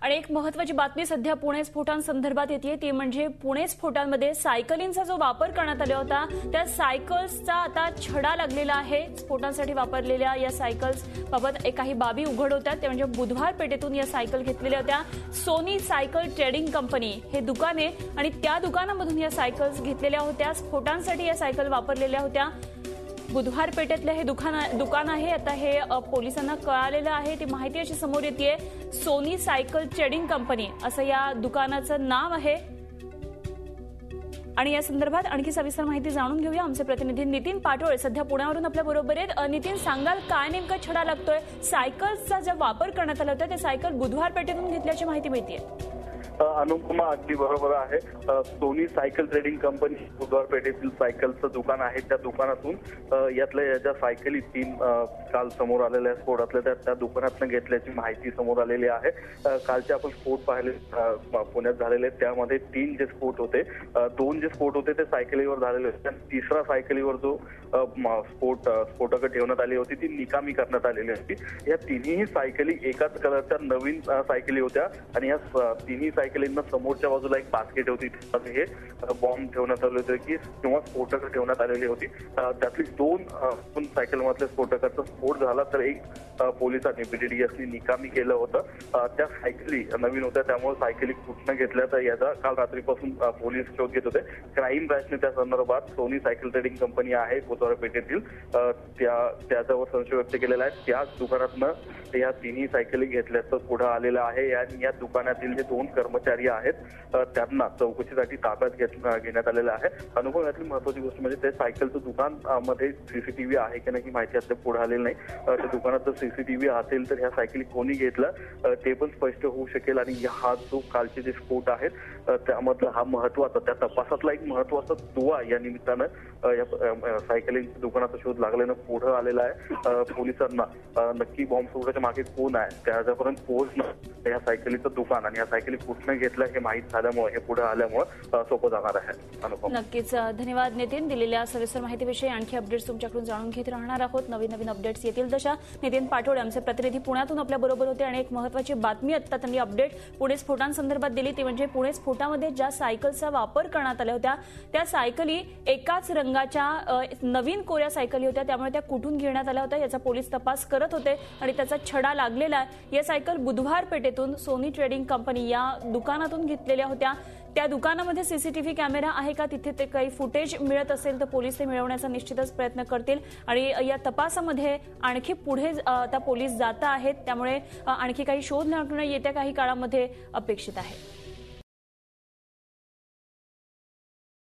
आणि एक महत्त्वाची बातमी सध्या पुणे स्फोटांसंदर्भात येते ती म्हणजे पुणे स्फोटांमध्ये सायकलिंगचा जो वापर करण्यात आला होता त्या सायकल्सचा आता छडा लागलेला आहे। स्फोटांसाठी वापरलेल्या या सायकल्स बाबत काही बाबी उघड होतात। ते म्हणजे बुधवार पेठेतून या सायकल घेतलेल्या होत्या। सोनी सायकल ट्रेडिंग कंपनी हे दुकान आहे आणि त्या दुकानामधून या सायकल्स घेतलेल्या होत्या। स्फोटांसाठी या सायकल वापरलेल्या होत्या। बुधवार पेठेतले हे दुकान आहे। आता हे पोलिसांना कळालेलं आहे। ती माहिती अशी समोर येते सोनी सायकल ट्रेडिंग कंपनी असं या दुकानाचं नाव आहे। आणि या संदर्भात आणखी सविस्तर माहिती जाणून घेऊया। आमचे प्रतिनिधी नितीन पाटोळे सध्या पुण्यावरून आपल्या बरोबर आहेत। नितीन, सांगाल काय नेमका छडा लागतोय? सायकल्सचा जो वापर करण्यात आला होता ते सायकल बुधवार पेठेतून घेतल्याची माहिती मिळतेय। अनुपमा अगदी बरोबर आहे। सोनी सायकल ट्रेडिंग कंपनी बुधवार पेठेतील सायकलचं दुकान आहे। त्या दुकानातून यातल्या ज्या सायकली तीन काल समोर आलेल्या स्फोटातल्या त्या दुकानातून घेतल्याची माहिती समोर आलेली आहे। कालचे आपण स्फोट पाहिले पुण्यात झालेले त्यामध्ये 3 जे स्फोट होते, 2 जे स्फोट होते ते सायकलीवर झालेले होते आणि तिसरा सायकलीवर जो स्फोटकं ठेवण्यात आली होती ती निकामी करण्यात आलेली होती। या तिन्ही सायकली एकाच कलरच्या नवीन सायकली होत्या आणि या तिन्ही सायकलींना समोरच्या बाजूला एक बास्केट होती, हे बॉम्ब ठेवण्यात आले होते किंवा स्फोटकं ठेवण्यात आलेली होती। त्यातली 2 सायकलमधल्या स्फोटकाचा स्फोट झाला तर एक पोलिसांनी BDDSनी निकामी केलं होतं। त्या सायकली नवीन होत्या त्यामुळे सायकली कुठनं घेतल्या तर याचा काल रात्रीपासून पोलीस शोध घेत होते। क्राईम ब्रँचने त्या संदर्भात सोनी सायकल ट्रेडिंग कंपनी आहे बुधवार पेठेतील त्याच्यावर संशय व्यक्त केलेला आहे। त्याच दुकानातनं या तिन्ही सायकली घेतल्याचं पुढे आलेलं आहे आणि या दुकानातील जे 2 कर्मचारी आहेत त्यांना चौकशीसाठी ताब्यात घेण्यात आलेलं आहे। अनुभव यातली महत्वाची गोष्ट म्हणजे ते सायकलचं दुकान मध्ये CCTV आहे की नाही माहिती आता पुढे आलेली नाही। त्या दुकानात जर CCTV असेल तर ह्या सायकली कोणी घेतलं ते पण स्पष्ट होऊ शकेल आणि हा जो कालचे जे स्फोट आहेत त्यामधला हा महत्वाचा त्या तपासातला एक महत्वाचा दुवा या निमित्तानं या सायकलिंग दुकानाचा शोध लागल्यानं पुढे आलेला आहे। पोलिसांना नक्की बॉम्ब स्फोटाच्या मागे कोण आहे त्याच्यापर्यंत पोहोचणं या सायकलीचं दुकान आणि या सायकली कुठनं घेतलं हे माहीत झाल्यामुळे हे पुढे आल्यामुळे सोपं जाणार आहे। अनुपम, नक्कीच धन्यवाद नितीन। दिलेल्या सविस्तर माहितीविषयी आणखी अपडेट्स तुमच्याकडून जाणून घेत राहणार आहोत। नवीन अपडेट्स येतील तशा। नितीन पाटोळे आमचे प्रतिनिधी पुण्यातून आपल्या बरोबर होते आणि एक महत्त्वाची बातमी आता त्यांनी अपडेट पुणे स्फोटांसंदर्भात दिली ती म्हणजे पुणे स्फोटामध्ये ज्या सायकलचा वापर करण्यात आल्या होत्या त्या सायकली एकाच रंगाच्या नवीन कोऱ्या सायकली होत्या, त्यामुळे त्या कुठून घेण्यात आल्या होत्या याचा पोलीस तपास करत होते आणि त्याचा छडा लागलेला आहे। या सायकल बुधवार पेठेतून सोनी ट्रेडिंग कंपनी या दुकानातून घेतलेल्या होत्या। त्या दुकानामध्ये CCTV कॅमेरा आहे का, तिथे ते काही फुटेज मिळत असेल तर पोलीस ते मिळवण्याचा निश्चितच प्रयत्न करतील आणि या तपासामध्ये आणखी पुढे आता पोलीस जात आहेत, त्यामुळे आणखी काही शोध लागणं येत्या काही काळामध्ये अपेक्षित आहे।